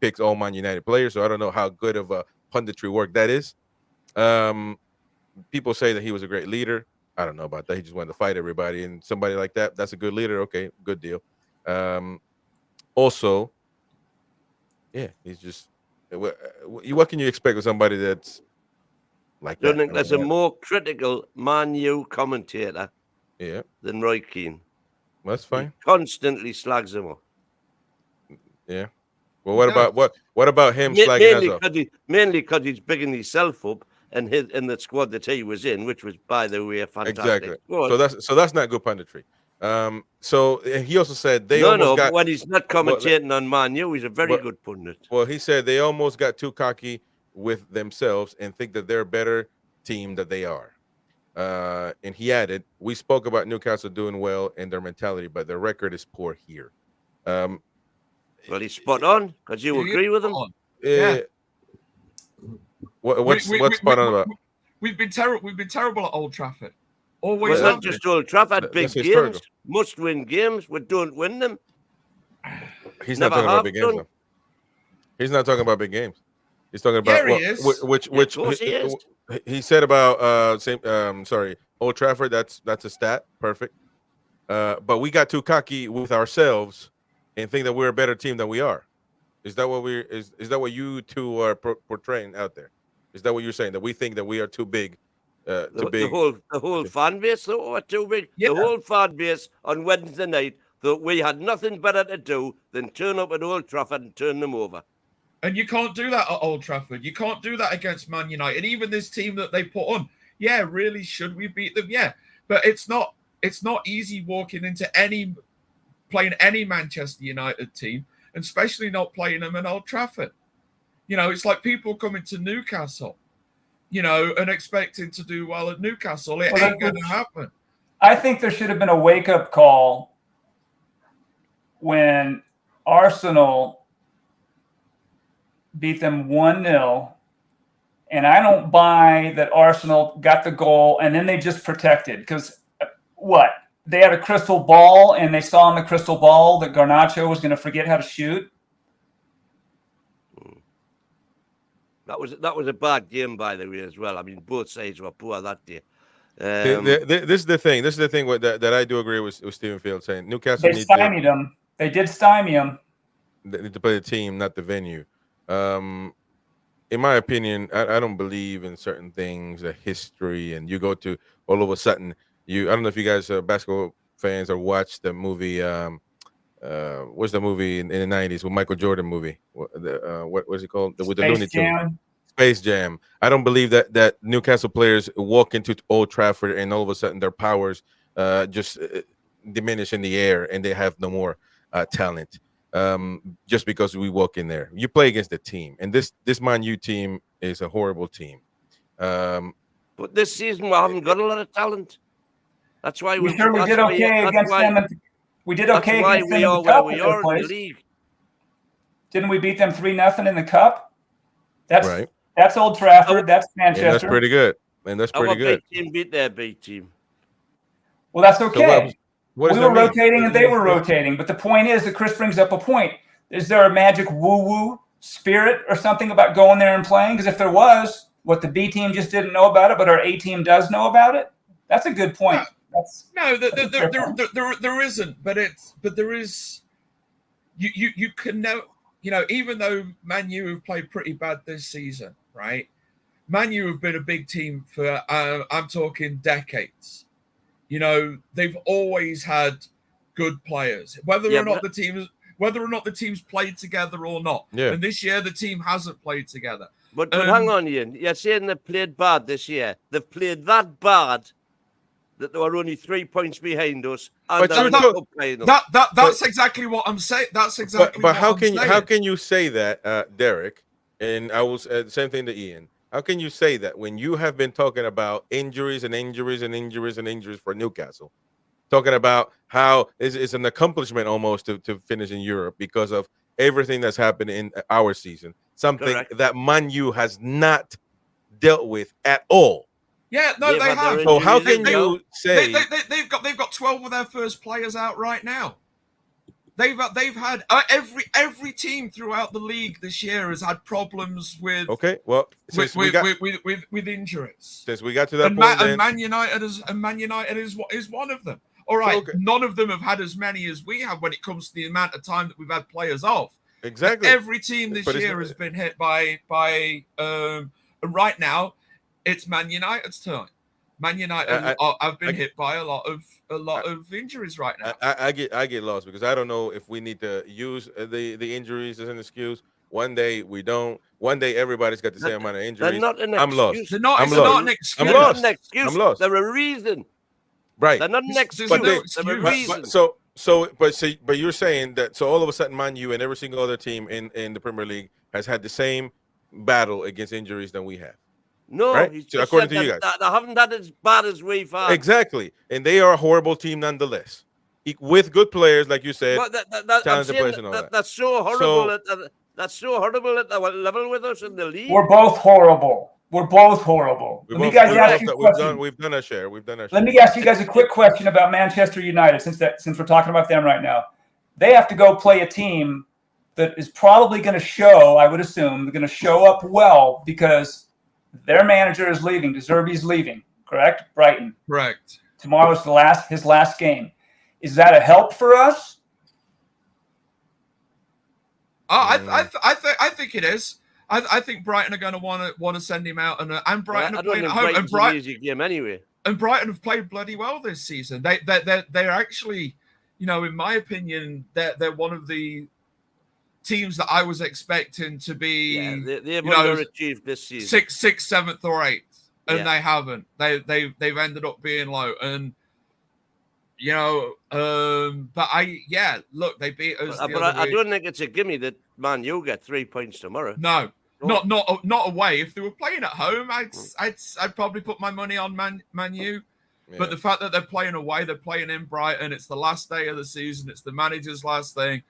picks all Man United players. So I don't know how good of a punditry work that is. People say that he was a great leader. I don't know about that. He just wanted to fight everybody, and somebody like that's a good leader. Okay, good deal. Also, yeah, he's just. What can you expect of somebody that's like that? I think there's a more critical Man U commentator, than Roy Keane. That's fine. He constantly slags him off. Yeah. Well, what about him slagging us off? Mainly because he's bigging himself up. And in the squad that he was in, which was, by the way, a fantastic squad. So that's not good punditry. So he also said but when he's not commentating on Man U, he's a very good pundit. Well, he said they almost got too cocky with themselves and think that they're a better team than they are. And he added, we spoke about Newcastle doing well in their mentality, but their record is poor here. Well, he's spot on because you agree with him. Yeah. What's spot on about? We've been terrible at Old Trafford. Always. Well, not just Old Trafford. Big games, must-win games. We don't win them. He's not talking about big games. Though. He's not talking about big games. He's talking about which he said about Old Trafford. That's a stat. Perfect. But we got too cocky with ourselves and think that we're a better team than we are. Is that what is that what you two are portraying out there? Is that what you're saying, that we think that we are too big? The whole fan base thought we were too big. Yeah. The whole fan base on Wednesday night thought we had nothing better to do than turn up at Old Trafford and turn them over. And you can't do that at Old Trafford. You can't do that against Man United. Even this team that they put on, really, should we beat them? Yeah, but it's not easy walking into playing any Manchester United team, and especially not playing them at Old Trafford. It's like people coming to Newcastle, and expecting to do well at Newcastle. It ain't going to happen. I think there should have been a wake-up call when Arsenal beat them 1-0. And I don't buy that Arsenal got the goal and then they just protected. Because what? They had a crystal ball and they saw in the crystal ball that Garnacho was going to forget how to shoot. That was a bad game, by the way, as well. I mean, both sides were poor that day. This is the thing. This is the thing that I do agree with Stephen Field saying Newcastle They stymied them. They did stymie them. They need to play the team, not the venue. In my opinion, I don't believe in certain things, a history, and you go to all of a sudden. I don't know if you guys are basketball fans or watch the movie. What's the movie in the 90s with Michael Jordan movie? What was it called? With the Looney Tunes. Space Jam. I don't believe that Newcastle players walk into Old Trafford and all of a sudden their powers just diminish in the air and they have no more talent. Just because we walk in there, you play against the team, and this Man U team is a horrible team. But this season we haven't got a lot of talent. That's why we did okay against them. We did okay against them in the cup. We are in the league. Didn't we beat them 3-0 in the cup? That's right. That's Old Trafford. That's Manchester. And that's pretty good. And that's pretty good. Our team beat their B team. Well, that's okay. So we were rotating and they were rotating. But the point is that Chris brings up a point. Is there a magic woo-woo spirit or something about going there and playing? Because if there was, what the B team just didn't know about it, but our A team does know about it? That's a good point. There isn't. But there is. You can know. Even though Man U have played pretty bad this season, right? Man U have been a big team for, I'm talking decades. They've always had good players, whether or not the teams played together or not. Yeah. And this year, the team hasn't played together. But hang on, Ian. You're saying they've played bad this year. They've played that bad that they were only 3 points behind us. And that's exactly what I'm saying. That's exactly. But how can you say that, Derek? And I will say the same thing to Ian. How can you say that when you have been talking about injuries and injuries and injuries and injuries for Newcastle, talking about how it's an accomplishment almost to finish in Europe because of everything that's happened in our season, something that Man U has not dealt with at all. Yeah, no, they have. So how can you say they've got 12 of their first players out right now? They've had every team throughout the league this year has had problems with with injuries. Since we got to that point, and Man United is one of them. All right, none of them have had as many as we have when it comes to the amount of time that we've had players off. Exactly. But every team this year has been hit by right now. It's Man United's turn. Man United have been hit by a lot of injuries right now. I get lost because I don't know if we need to use the injuries as an excuse. One day we don't. One day everybody's got the same amount of injuries. I'm lost. They're not an excuse. I'm lost. I'm lost. They're a reason. Right. They're not an excuse. They're a reason. But you're saying that so all of a sudden Man U and every single other team in the Premier League has had the same battle against injuries than we have. No, right? So according to you guys, they haven't had as bad as we've had. Exactly, and they are a horrible team nonetheless, with good players, like you said, talented players and all that. That's so horrible. That's so horrible at the level with us in the league. We're both horrible. Let me ask you a question. We've done our share. Let me ask you guys a quick question about Manchester United, since we're talking about them right now. They have to go play a team that is probably going to show, I would assume, they're going to show up well because their manager is leaving. De Zerbi's leaving, correct? Brighton. Correct. Tomorrow's his last game. Is that a help for us? I think it is. I think Brighton are going to want to send him out, and Brighton are playing at home. And Brighton game anyway. And Brighton have played bloody well this season. They're actually, in my opinion, they're one of the teams that I was expecting to be. Yeah, they've underachieved this season. Sixth, seventh, or eighth, and they haven't. They've ended up being low, and look, they beat us. But I don't think it's a gimme that Man U get 3 points tomorrow. No, not away. If they were playing at home, I'd probably put my money on Man U. Yeah. But the fact that they're playing away, they're playing in Brighton. It's the last day of the season. It's the manager's last thing,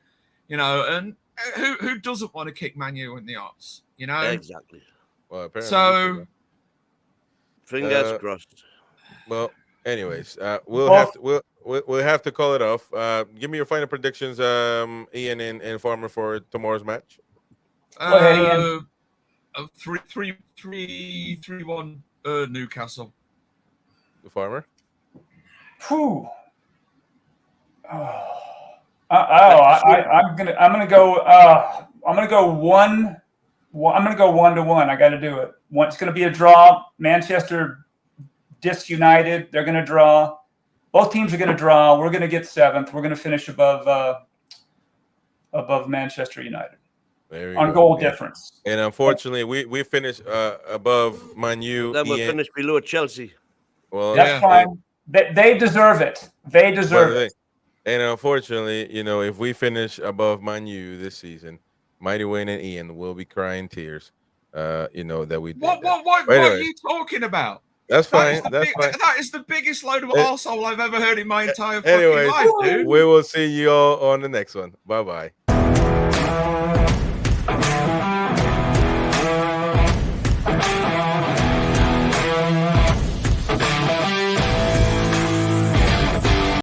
and who doesn't want to kick Man U in the arse? You know. Exactly. Well, apparently. So Fingers crossed. Well, anyways, we'll have to call it off. Give me your final predictions, Ian and Farmer, for tomorrow's match. Go ahead, Ian. 3-1 Newcastle. The Farmer. Whew. I'm gonna go 1-1. I'm gonna go 1-1. I got to do it. It's gonna be a draw. Manchester disunited. They're gonna draw. Both teams are gonna draw. We're gonna get 7th. We're gonna finish above Manchester United on goal difference. And unfortunately, we finished above Man U. Then we'll finish below Chelsea. Well, that's fine. They deserve it. They deserve it. And unfortunately, if we finish above Man U this season, Mighty Wayne and Ian will be crying tears. That we did. What are you talking about? That's fine. That is the biggest load of arsehole I've ever heard in my entire fucking life, dude. We will see you all on the next one. Bye-bye.